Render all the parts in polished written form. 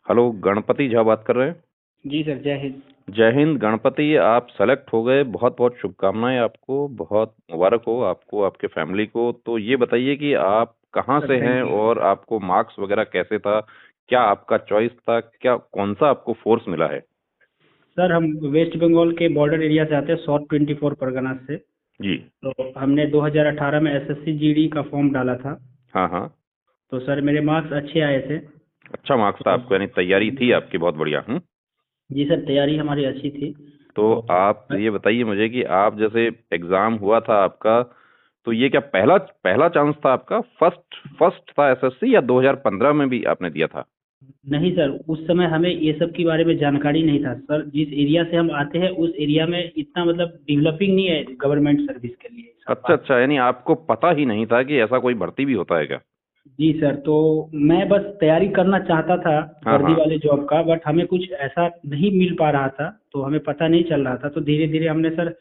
Hello, Ganpati Jha बात कर रहे हैं। जी सर, जय हिंद। जय हिंद। गणपति, आप सेलेक्ट हो गए, बहुत बहुत शुभकामनाएं आपको, बहुत मुबारक हो आपको, आपके फैमिली को। तो ये बताइए कि आप कहाँ सर से थैंक हैं यू। और आपको मार्क्स वगैरह कैसे था, क्या आपका चॉइस था, क्या कौन सा आपको फोर्स मिला है? सर हम वेस्ट बंगाल के बॉर्डर एरिया से आते हैं, साउथ 24 परगना से। जी। तो हमने 2018 में एसएससी जीडी का फॉर्म डाला था। हाँ हाँ। तो सर मेरे मार्क्स अच्छे आए थे। अच्छा मार्क्स था तो आपको, यानी तैयारी थी आपकी बहुत बढ़िया। जी सर, तैयारी हमारी अच्छी थी। तो तो आप ये बताइए मुझे कि आप जैसे एग्जाम हुआ था आपका, तो ये क्या पहला पहला चांस था आपका? फर्स्ट फर्स्ट था एसएससी, या 2015 में भी आपने दिया था? नहीं सर, उस समय हमें ये सब के बारे में जानकारी नहीं था सर। जिस एरिया से हम आते हैं उस एरिया में इतना मतलब डेवलपिंग नहीं है गवर्नमेंट सर्विस के लिए, सब अच्छा बात। अच्छा, यानी आपको पता ही नहीं था कि ऐसा कोई भर्ती भी होता है क्या? जी सर, तो मैं बस तैयारी करना चाहता था हाँ वर्दी हाँ। वाले जॉब का, बट हमें कुछ ऐसा नहीं मिल पा रहा था, तो हमें पता नहीं चल रहा था। तो धीरे धीरे हमने सर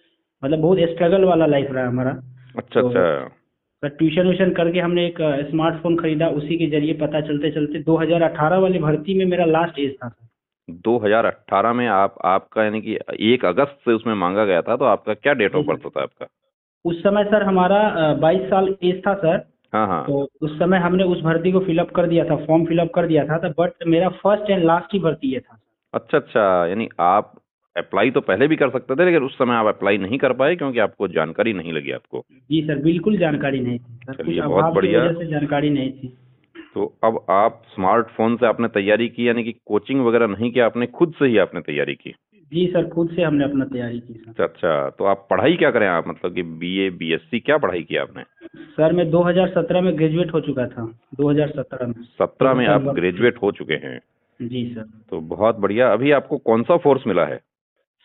मतलब बहुत स्ट्रगल वाला लाइफ रहा हमारा। अच्छा तो अच्छा। सर ट्यूशन व्यूशन करके हमने एक स्मार्टफोन खरीदा, उसी के जरिए पता चलते चलते 2018 वाली भर्ती में मेरा लास्ट एज था सर। 2018 में आपका यानी कि 1 अगस्त से उसमें मांगा गया था, तो आपका क्या डेट जी ऑफ सर, बर्थ था आपका? उस समय सर हमारा 22 साल एज था सर। हाँ हाँ। तो उस समय हमने उस भर्ती को फिलअप कर दिया था, फॉर्म फिलअप कर दिया था, बट मेरा फर्स्ट एंड लास्ट ही भर्ती ये था। अच्छा अच्छा, यानी आप अप्लाई तो पहले भी कर सकते थे, लेकिन उस समय आप अप्लाई नहीं कर पाए क्योंकि आपको जानकारी नहीं लगी आपको। जी सर, बिल्कुल जानकारी नहीं थी सर, कुछ चलिए बहुत अभाव की बढ़िया। वजह से जानकारी नहीं थी। तो अब आप स्मार्टफोन से आपने तैयारी की, यानी कि कोचिंग वगैरह नहीं किया आपने, खुद से ही आपने तैयारी की? जी सर, खुद से हमने अपना तैयारी की सर। अच्छा अच्छा, तो आप पढ़ाई क्या करें आप, मतलब कि बीए बीएससी क्या पढ़ाई की आपने? सर मैं 2017 में ग्रेजुएट हो चुका था, 2017 में। 17 एक में साल आप वक्त थे। ग्रेजुएट हो चुके हैं? जी सर। तो बहुत बढ़िया। अभी आपको कौन सा फोर्स मिला है?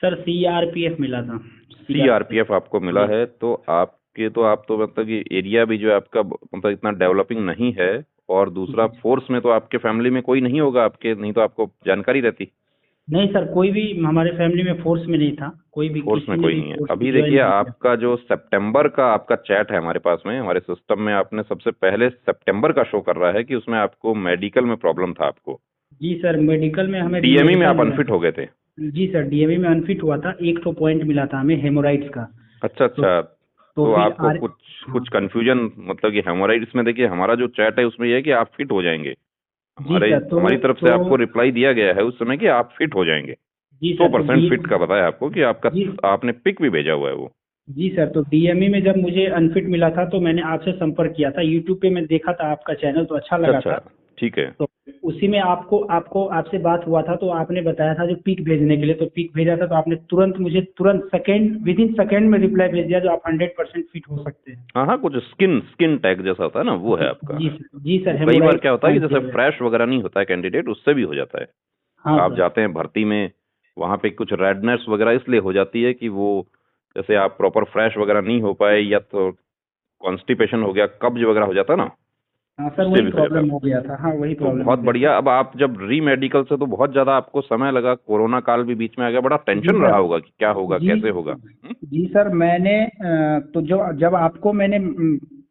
सर सीआरपीएफ मिला था। सीआरपीएफ। सीआरपीएफ आपको मिला जी। है, तो आपके तो आप तो मतलब कि एरिया भी जो है आपका मतलब इतना डेवलपिंग नहीं है, और दूसरा जी। फोर्स में तो आपके फैमिली में कोई नहीं होगा आपके, नहीं तो आपको जानकारी रहती। नहीं सर, कोई भी हमारे फैमिली में फोर्स में नहीं था, कोई भी फोर्स में किसी ने कोई भी नहीं है। फोर्स में अभी ज्वाइन देखिए नहीं किया। आपका जो सितंबर का आपका चैट है हमारे पास में, हमारे सिस्टम में आपने सबसे पहले सितंबर का शो कर रहा है कि उसमें आपको मेडिकल में प्रॉब्लम था आपको। जी सर, मेडिकल में हमें डीएमई में न्यूमेरिकल आप लगा अनफिट था। हो गए थे? जी सर, डीएमई में अनफिट हुआ था, एक तो पॉइंट मिला था हमें हेमोराइड्स का। अच्छा तो अच्छा। तो तो फिर आपको आर कुछ हाँ। कुछ कंफ्यूजन, मतलब कि हेमोराइड्स में देखिए हमारा जो चैट है उसमें यह है कि आप फिट हो जाएंगे। जी हमारे सर, हमारी तरफ तो से आपको रिप्लाई दिया गया है उस समय कि आप फिट हो जाएंगे। जी सौ सर, तो परसेंट डी फिट का बताया आपको कि आपका, जी आपने पिक भी भेजा हुआ है वो। जी सर, तो डीएमई में जब मुझे अनफिट मिला था तो मैंने आपसे संपर्क किया था, यूट्यूब पे मैं देखा था आपका चैनल, तो अच्छा अच्छा लगा अच्छा। था। ठीक है। तो उसी में आपको आपको आपसे बात हुआ था, तो आपने बताया था जो पिक भेजने के लिए, तो पिक भेजा था, तो आपने तुरंत मुझे तुरंत सेकंड विद इन सेकंड में रिप्लाई भेज दिया, जो आप 100% फिट हो सकते हैं। हाँ हाँ, कुछ स्किन स्किन टैग जैसा होता है ना, वो है जी आपका। जी सर, जी सर, वो कई बार हेमोराइड क्या होता है कि फाइंड जैसे किया गया। फ्रेश वगैरह नहीं होता है कैंडिडेट, उससे भी हो जाता है। हाँ आप सर। जाते हैं भर्ती में, वहां पे कुछ रेडनेस वगैरह इसलिए हो जाती है कि वो, जैसे आप प्रॉपर फ्रेश वगैरह नहीं हो पाए, या तो कॉन्स्टिपेशन हो गया, कब्ज वगैरह हो जाता है ना, हाँ सर, उससे वही भी हो जाता है। प्रॉब्लम हो गया था, हाँ वही तो प्रॉब्लम हो बहुत गया था। बढ़िया। अब आप जब री मेडिकल से, तो बहुत ज्यादा आपको समय लगा, कोरोना काल भी बीच में आ गया, बड़ा जी टेंशन रहा सर। होगा कि क्या होगा जी कैसे होगा। जी सर, मैंने तो जो जब आपको मैंने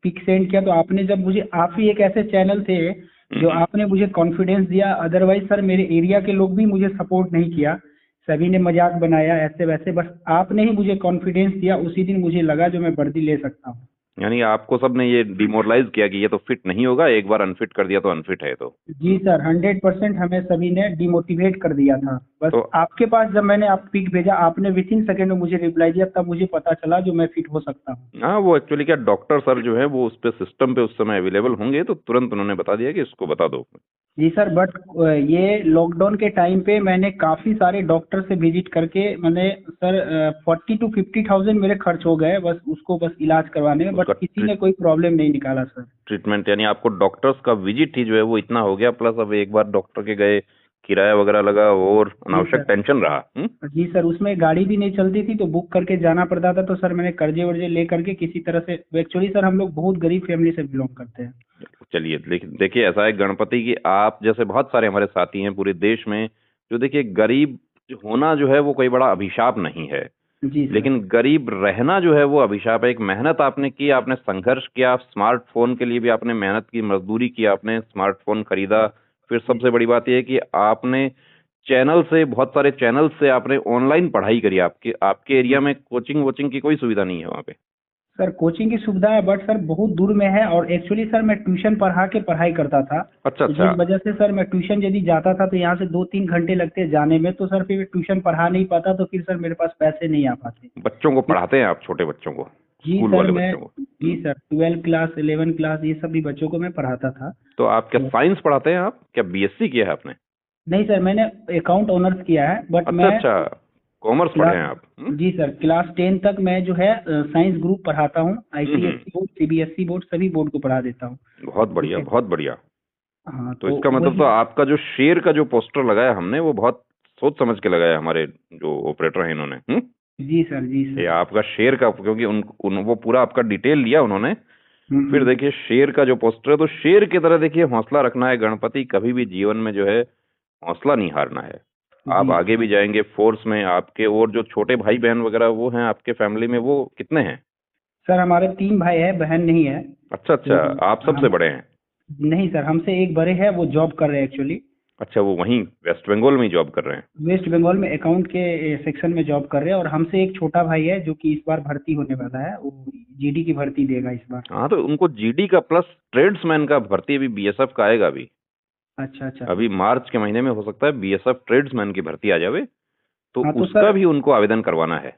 पिक सेंड किया, तो आपने जब मुझे, आप ही एक ऐसे चैनल थे जो हम्म। आपने मुझे कॉन्फिडेंस दिया, अदरवाइज सर मेरे एरिया के लोग भी मुझे सपोर्ट नहीं किया। सभी ने मजाक बनाया ऐसे वैसे, बस आपने ही मुझे कॉन्फिडेंस दिया, उसी दिन मुझे लगा जो मैं वर्दी ले सकता हूँ। यानी आपको सबने ये डिमोरलाइज किया कि ये तो फिट नहीं होगा, एक बार अनफिट कर दिया तो अनफिट है तो। जी सर, 100% हमें सभी ने डिमोटिवेट कर दिया था। बस तो आपके पास जब मैंने आप पिक भेजा, आपने विथ इन सेकेंड में मुझे रिप्लाई दिया, तब मुझे पता चला जो मैं फिट हो सकता हूँ। हाँ, वो एक्चुअली क्या, डॉक्टर सर जो है वो उस पे सिस्टम पे उस समय अवेलेबल होंगे, तो तुरंत उन्होंने बता दिया कि इसको बता दो। जी सर, बट ये लॉकडाउन के टाइम पे मैंने काफ़ी सारे डॉक्टर से विजिट करके, मैंने सर 40 to 50 थाउजेंड मेरे खर्च हो गए बस उसको, बस इलाज करवाने में, बट उसका किसी ने कोई प्रॉब्लम नहीं निकाला सर। ट्रीटमेंट, यानी आपको डॉक्टर्स का विजिट ही जो है वो इतना हो गया, प्लस अब एक बार डॉक्टर के गए, किराया वगैरह लगा, और जी अनावश्यक सर। टेंशन रहा। जी सर, उसमें गाड़ी भी नहीं चलती थी, तो बुक करके जाना पड़ता था, तो सर मैंने कर्जे वर्जे ले करके किसी तरह से, एक्चुअली सर हम लोग बहुत गरीब फैमिली से बिलोंग करते हैं। चलिए, लेकिन देखिए ऐसा है गणपति की, आप जैसे बहुत सारे हमारे साथी हैं पूरे देश में, जो देखिए गरीब होना जो है वो कोई बड़ा अभिशाप नहीं है, जी सर। लेकिन गरीब रहना जो है वो अभिशाप है। एक मेहनत आपने की, आपने संघर्ष किया, स्मार्टफोन के लिए भी आपने मेहनत की, मजदूरी की, आपने स्मार्टफोन खरीदा, फिर सबसे बड़ी बात यह है कि आपने बहुत सारे चैनल से आपने ऑनलाइन पढ़ाई करी। आपके आपके एरिया में कोचिंग वोचिंग की कोई सुविधा नहीं है वहाँ पे? सर कोचिंग की सुविधा है बट सर बहुत दूर में है, और एक्चुअली सर मैं ट्यूशन पढ़ा के पढ़ाई करता था। अच्छा तो अच्छा। जिस वजह से सर मैं ट्यूशन यदि जाता था तो यहाँ से 2-3 घंटे लगते जाने में, तो सर फिर ट्यूशन पढ़ा नहीं पाता, तो फिर सर मेरे पास पैसे नहीं आ पाते। बच्चों को पढ़ाते हैं आप, छोटे बच्चों को, जी स्कूल सर वाले मैं, बच्चों को? जी सर 12 क्लास 11 क्लास ये सब भी बच्चों को मैं पढ़ाता था। तो आप क्या तो साइंस पढ़ाते हैं? आप क्या बीएससी किया है आपने? नहीं सर, मैंने अकाउंट ऑनर्स किया है, बट अच्छा मैं अच्छा, कॉमर्स पढ़े क्लास, हैं आप? जी सर क्लास 10 तक मैं जो है साइंस ग्रुप पढ़ाता हूँ। हम्म। आईसीएससी बोर्ड, सीबीएसई बोर्ड, सभी बोर्ड को पढ़ा देता हूँ। बहुत तो बढ़िया, बहुत बढ़िया। हाँ तो तो इसका मतलब तो वही। आपका जो शेर का जो पोस्टर लगाया हमने, वो बहुत सोच समझ के लगाया हमारे जो ऑपरेटर हैं इन्होंने। जी सर, जी ये सर। आपका शेर का, क्योंकि वो पूरा आपका डिटेल लिया उन्होंने। फिर हम्म। देखिए शेर का जो पोस्टर है, तो शेर की तरह देखिए हौसला रखना है। गणपति कभी भी जीवन में जो है हौसला नहीं हारना है। आप जी आगे भी जाएंगे फोर्स में। आपके और जो छोटे भाई बहन वगैरह वो हैं आपके फैमिली में, वो कितने हैं? सर हमारे 3 भाई है, बहन नहीं है। अच्छा अच्छा, तो आप सबसे हम, बड़े हैं? नहीं सर हमसे एक बड़े हैं, वो जॉब कर रहे हैं एक्चुअली। अच्छा, वो वहीं वेस्ट बंगाल में ही जॉब कर रहे हैं? वेस्ट बंगाल में अकाउंट के सेक्शन में जॉब कर रहे हैं, और हमसे एक छोटा भाई है जो कि इस बार भर्ती होने वाला है, वो जीडी की भर्ती देगा इस बार। हाँ, तो उनको जीडी का प्लस ट्रेड्समैन का भर्ती अभी बीएसएफ का आएगा अभी। अच्छा अच्छा। अभी मार्च के महीने में हो सकता है बीएसएफ ट्रेड्समैन की भर्ती आ जावे, तो हाँ तो उसका सर, भी उनको आवेदन करवाना है।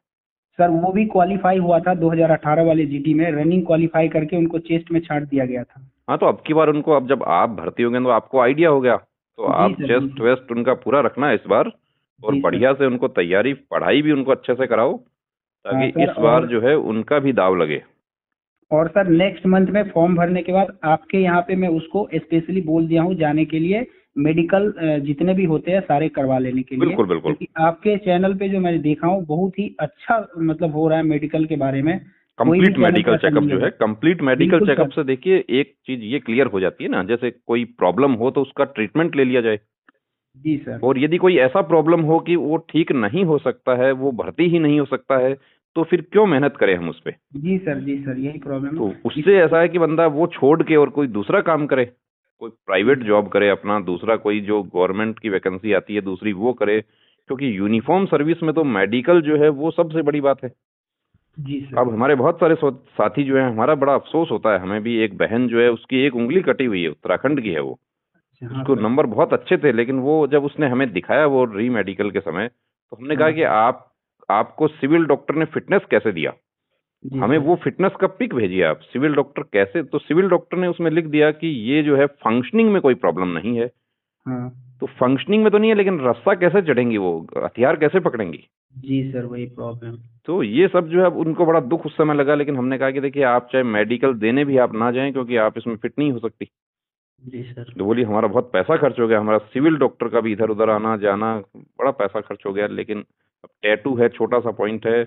सर वो भी क्वालिफाई हुआ था 2018 वाले जीडी में, रनिंग क्वालिफाई करके उनको चेस्ट में छांट दिया गया था। हाँ, तो अब की बार उनको, अब जब आप भर्ती होंगे तो आपको आइडिया हो गया, तो जी आप सर, जी चेस्ट सर। वेस्ट उनका पूरा रखना है इस बार। और जी सर। बढ़िया से उनको तैयारी, पढ़ाई भी उनको अच्छे से कराओ, हाँ ताकि सर, इस बार जो है उनका भी दाव लगे। और सर नेक्स्ट मंथ में फॉर्म भरने के बाद आपके यहाँ पे मैं उसको स्पेशली बोल दिया हूँ जाने के लिए, मेडिकल जितने भी होते हैं सारे करवा लेने के लिए, बिल्कुल बिल्कुल। क्योंकि आपके चैनल पे जो मैंने देखा हूँ बहुत ही अच्छा मतलब हो रहा है मेडिकल के बारे में। कोई भी कंप्लीट चैनल पे मेडिकल ऐसा चेकअप नहीं जो है, है। कंप्लीट मेडिकल बिल्कुल चेकअप सर। से देखिए एक चीज ये क्लियर हो जाती है ना, जैसे कोई प्रॉब्लम हो तो उसका ट्रीटमेंट ले लिया जाए। जी सर। और यदि कोई ऐसा प्रॉब्लम हो कि वो ठीक नहीं हो सकता है, वो भर्ती ही नहीं हो सकता है, तो फिर क्यों मेहनत करें हम उस पे? जी सर, जी सर, यही प्रॉब्लम तो है उससे ऐसा है कि बंदा वो छोड़ के और कोई दूसरा काम करे, कोई जी प्राइवेट जॉब करे अपना, दूसरा कोई जो गवर्नमेंट की वैकेंसी आती है दूसरी वो करे। क्योंकि यूनिफॉर्म सर्विस में तो मेडिकल जो है वो सबसे बड़ी बात है। जी अब सर। हमारे बहुत सारे साथी जो है, हमारा बड़ा अफसोस होता है हमें भी, एक बहन जो है उसकी एक उंगली कटी हुई है, उत्तराखंड की है वो। अच्छा, हाँ उसको सर। नंबर बहुत अच्छे थे, लेकिन वो जब उसने हमें दिखाया वो री मेडिकल के समय, तो हमने कहा हाँ कि आपको सिविल डॉक्टर ने फिटनेस कैसे दिया? जी हमें सर। वो फिटनेस का पिक भेजिए आप, सिविल डॉक्टर कैसे? तो सिविल डॉक्टर ने उसमें लिख दिया कि ये जो है फंक्शनिंग में कोई प्रॉब्लम नहीं है। हाँ तो फंक्शनिंग में तो नहीं है, लेकिन रास्ता कैसे चढ़ेंगी, वो हथियार कैसे पकड़ेंगी? जी सर, वही प्रॉब्लम। तो ये सब जो है, अब उनको बड़ा दुख उस समय लगा, लेकिन हमने कहा कि देखिए आप चाहे मेडिकल देने भी आप ना जाएं, क्योंकि आप इसमें फिट नहीं हो सकती। जी सर। तो बोली हमारा बहुत पैसा खर्च हो गया, हमारा सिविल डॉक्टर का भी इधर उधर आना जाना, बड़ा पैसा खर्च हो गया। लेकिन अब टैटू है, छोटा सा पॉइंट है।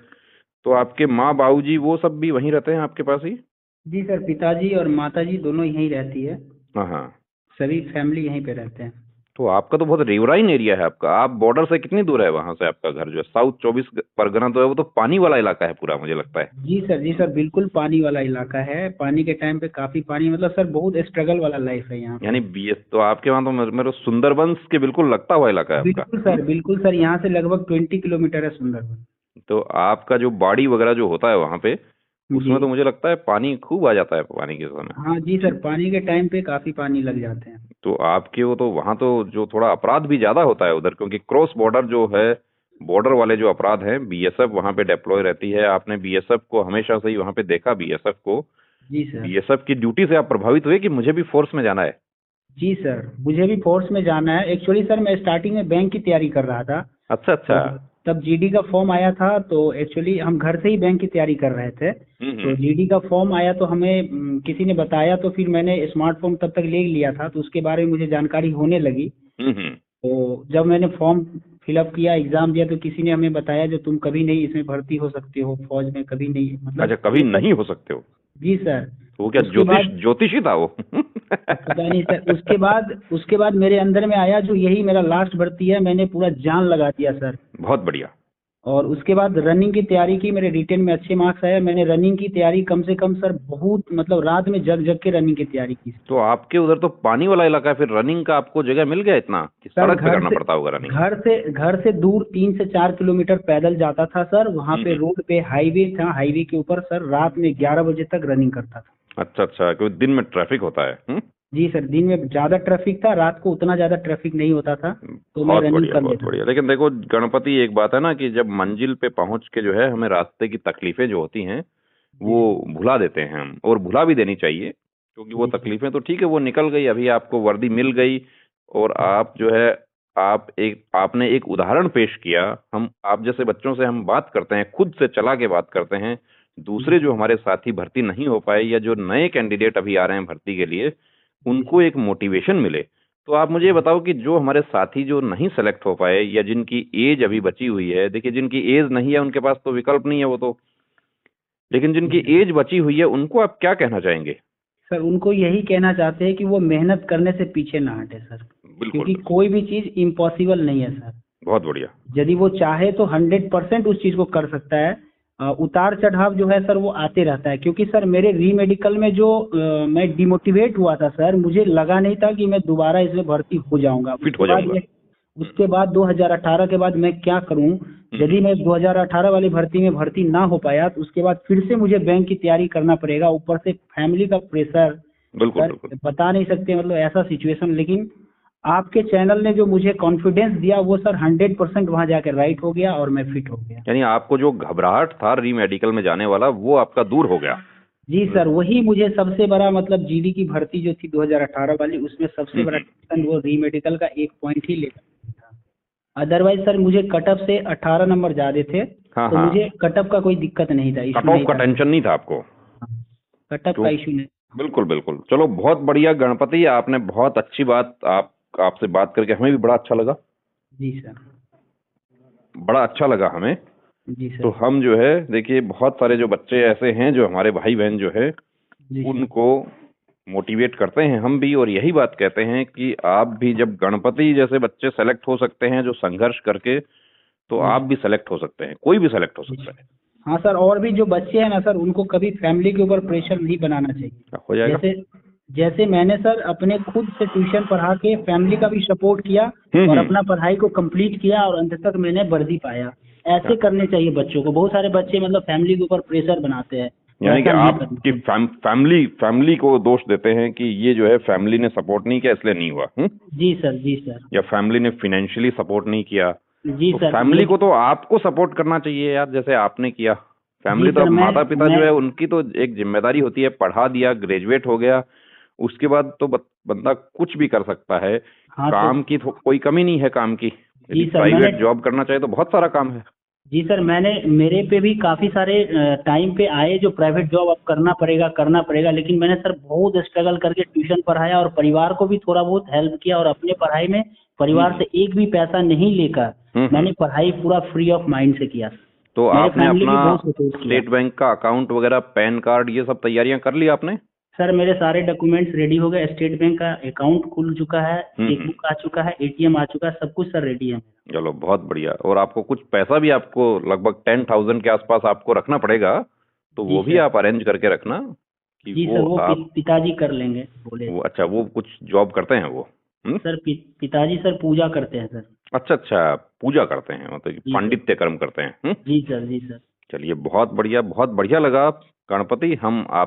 तो आपके माँ बाबूजी वो सब भी वहीं रहते हैं आपके पास ही? जी सर, पिताजी और माताजी दोनों यहीं रहती है। हाँ हाँ। सभी फैमिली यहीं पे रहते हैं। तो आपका तो बहुत रिवराइन एरिया है आपका। आप बॉर्डर से कितनी दूर है वहां से आपका घर जो है? साउथ 24 परगना तो है, वो तो पानी वाला इलाका है पूरा, मुझे लगता है। जी सर, जी सर, बिल्कुल पानी वाला इलाका है। पानी के टाइम पे काफी पानी, मतलब सर बहुत स्ट्रगल वाला लाइफ है यहाँ पे। यानी बीएस तो आपके वहां तो मेरे सुंदरबंस के बिल्कुल लगता हुआ इलाका है आपका। बिल्कुल सर, बिल्कुल सर, यहाँ से लगभग 20 किलोमीटर है सुंदरबन। तो आपका जो बाड़ी वगैरह जो होता है वहां पे, जी। उसमें तो मुझे लगता है पानी खूब आ जाता है पानी के समय। हाँ जी सर, पानी के टाइम पे काफी पानी लग जाते हैं। तो आपके वो तो वहां तो जो थोड़ा अपराध भी ज्यादा होता है उधर, क्योंकि क्रॉस बॉर्डर जो है, बॉर्डर वाले जो अपराध हैं, बीएसएफ वहां पे डिप्लॉय रहती है। आपने बीएसएफ को हमेशा से ही वहां पे देखा, बीएसएफ को? जी सर। बीएसएफ की ड्यूटी से आप प्रभावित हुए कि मुझे भी फोर्स में जाना है? जी सर, मुझे भी फोर्स में जाना है। एक्चुअली सर मैं स्टार्टिंग में बैंक की तैयारी कर रहा था। अच्छा अच्छा। तो तब जीडी का फॉर्म आया था, तो एक्चुअली हम घर से ही बैंक की तैयारी कर रहे थे। तो हम्म। जीडी का फॉर्म आया तो हमें किसी ने बताया, तो फिर मैंने स्मार्टफोन तब तक ले लिया था, तो उसके बारे में मुझे जानकारी होने लगी। हम्म। तो जब मैंने फॉर्म फिलअप किया, एग्जाम दिया, तो किसी ने हमें बताया जो तुम कभी नहीं इसमें भर्ती हो सकते हो, फौज में कभी नहीं, अच्छा, मतलब कभी ये सब। नहीं हो सकते हो? जी सर। तो वो क्या उसके बाद ज्योतिषी था वो? पता नहीं सर, उसके बाद मेरे अंदर में आया जो यही मेरा लास्ट भर्ती है, मैंने पूरा जान लगा दिया सर। बहुत बढ़िया। और उसके बाद रनिंग की तैयारी की, मेरे रिटेन में अच्छे मार्क्स आए। मैंने रनिंग की तैयारी कम से कम सर बहुत मतलब रात में जग जग के रनिंग की तैयारी की। तो आपके उधर तो पानी वाला इलाका है, फिर रनिंग का आपको जगह मिल गया इतना कि सर सड़क पे करना पड़ता होगा रनिंग? घर से दूर 3 से 4 किलोमीटर पैदल जाता था सर। वहाँ पे हम्म। रोड पे हाईवे था, हाईवे के ऊपर सर रात में 11 बजे तक रनिंग करता था। अच्छा अच्छा, क्योंकि दिन में ट्रैफिक होता है। जी सर, दिन में ज्यादा ट्रैफिक था, रात को उतना ज्यादा ट्रैफिक नहीं होता था, तो मैं बहुत रनिंग बढ़िया कर बहुत लेता था। बढ़िया। लेकिन देखो गणपति, एक बात है ना कि जब मंजिल पे पहुंच के जो है हमें रास्ते की तकलीफें जो होती हैं जी वो सर। भुला देते हैं हम, और भुला भी देनी चाहिए, क्योंकि वो जी सर। तकलीफें तो ठीक है वो निकल गई, अभी आपको वर्दी मिल गई। और आप जो है आपने एक उदाहरण पेश किया। हम आप जैसे बच्चों से हम बात करते हैं, खुद से चला के बात करते हैं, जी दूसरे सर। जो हमारे साथी भर्ती नहीं हो पाए या जो नए कैंडिडेट अभी आ रहे हैं भर्ती के लिए, जी उनको सर। एक मोटिवेशन मिले। तो आप मुझे ये जी बताओ कि जो हमारे साथी जो नहीं सेलेक्ट हो पाए या जिनकी एज अभी बची हुई है, देखिए जिनकी एज नहीं है उनके पास तो विकल्प नहीं है वो तो, लेकिन जी जिनकी सर। एज बची हुई है उनको आप क्या कहना चाहेंगे? सर उनको यही कहना चाहते हैं कि वो मेहनत करने से पीछे ना हटे सर, बिल्कुल क्योंकि बिल्कुल। कोई भी चीज इम्पॉसिबल नहीं है सर। बहुत बढ़िया। यदि वो चाहे तो 100% उस चीज को कर सकता है। उतार चढ़ाव जो है सर वो आते रहता है, क्योंकि सर मेरे री मेडिकल में जो मैं डिमोटिवेट हुआ था सर, मुझे लगा नहीं था कि मैं दोबारा इसमें भर्ती हो जाऊंगा। फिट हो जाऊंगा। उसके बाद 2018 के बाद मैं क्या करूं। यदि मैं 2018 वाली भर्ती में भर्ती ना हो पाया तो उसके बाद फिर से मुझे बैंक की तैयारी करना पड़ेगा, ऊपर से फैमिली का प्रेशर। बिल्कुल सर बिल्कुल। बता नहीं सकते मतलब ऐसा सिचुएशन। लेकिन आपके चैनल ने जो मुझे कॉन्फिडेंस दिया वो सर 100% वहां जाकर राइट हो गया और मैं फिट हो गया। यानी आपको जो घबराहट था री मेडिकल में जाने वाला वो आपका दूर हो गया। जी सर, वही मुझे सबसे बड़ा मतलब जीडी की भर्ती जो थी 2018 वाली, उसमें सबसे बड़ा हम्म। टेंशन वो री मेडिकल का एक पॉइंट ही लेकर था। अदरवाइज सर मुझे कटअप से 18 नंबर ज्यादा थे, हाँ तो हाँ। मुझे कटअप का कोई दिक्कत नहीं था, कट इशू ऑफ नहीं का था। टेंशन नहीं था आपको? कटअप तो का इशू नहीं। बिल्कुल बिल्कुल, चलो बहुत बढ़िया गणपति, आपने बहुत अच्छी बात, आपसे बात करके हमें भी बड़ा अच्छा लगा। जी सर। बड़ा अच्छा लगा हमें। जी तो सर। हम जो है देखिए बहुत सारे जो बच्चे ऐसे हैं जो हमारे भाई बहन जो है जी सर। उनको मोटिवेट करते हैं हम भी, और यही बात कहते हैं कि आप भी जब गणपति जैसे बच्चे सेलेक्ट हो सकते हैं जो संघर्ष करके, तो जी आप सर। भी सेलेक्ट हो सकते हैं, कोई भी सेलेक्ट हो जी सकता सर। हाँ सर, और भी जो बच्चे हैं ना सर, उनको कभी फैमिली के ऊपर प्रेशर नहीं बनाना चाहिए। है। हो जाएगा। जैसे जैसे मैंने सर अपने खुद से ट्यूशन पढ़ा के फैमिली का भी सपोर्ट किया और हम्म। अपना पढ़ाई को कंप्लीट किया और अंत तक मैंने वर्दी पाया। ऐसे करने चाहिए बच्चों को। बहुत सारे बच्चे मतलब फैमिली के ऊपर प्रेशर बनाते हैं, तो यानी कि ऐसा नहीं करना आपकी चाहिए। फैमिली को दोष देते हैं कि ये जो है फैमिली ने सपोर्ट नहीं किया इसलिए नहीं हुआ। जी सर। जी सर। या फैमिली ने फाइनेंशियली सपोर्ट नहीं किया। जी तो सर। फैमिली को लेकिन तो आपको सपोर्ट करना चाहिए यार, जैसे आपने किया। जी फैमिली तो, सर, अब माता पिता मैं जो है उनकी तो एक जिम्मेदारी होती है, पढ़ा दिया, ग्रेजुएट हो गया, उसके बाद तो बंदा कुछ भी कर सकता है। हाँ तो काम की तो कोई कमी नहीं है काम की, यदि जी सर मैंने प्राइवेट जॉब करना चाहे तो बहुत सारा काम है। जी सर, मैंने मेरे पे भी काफ़ी सारे टाइम पे आए जो प्राइवेट जॉब अब करना पड़ेगा, लेकिन मैंने सर बहुत स्ट्रगल करके ट्यूशन पढ़ाया और परिवार को भी थोड़ा बहुत हेल्प किया, और अपने पढ़ाई में परिवार हम्म से एक भी पैसा नहीं लेकर हम्म। मैंने पढ़ाई पूरा फ्री ऑफ माइंड से किया। तो मेरे आपने फैमिली अपना भी बहुत सपोर्ट किया। स्टेट बैंक का अकाउंट वगैरह, पैन कार्ड, ये सब तैयारियां कर ली आपने? सर मेरे सारे डॉक्यूमेंट्स रेडी हो गए, स्टेट बैंक का अकाउंट खुल चुका है, हम्म। चेकबुक आ चुका है, एटीएम आ चुका है, सब कुछ सर रेडी है। चलो बहुत बढ़िया। और आपको कुछ पैसा भी, आपको लगभग 10,000 के आसपास आपको रखना पड़ेगा, तो जी वो भी सर। आप अरेंज करके रखना कि जी वो सर, वो आप, पिताजी कर लेंगे बोले। वो अच्छा वो कुछ जॉब करते हैं वो? सर पिताजी सर पूजा करते हैं सर। अच्छा अच्छा, पूजा करते हैं, मतलब कि जी सर। पांडित्य कर्म करते हैं। जी सर। जी सर। चलिए बहुत बढ़िया, बहुत बढ़िया लगा गणपति। हम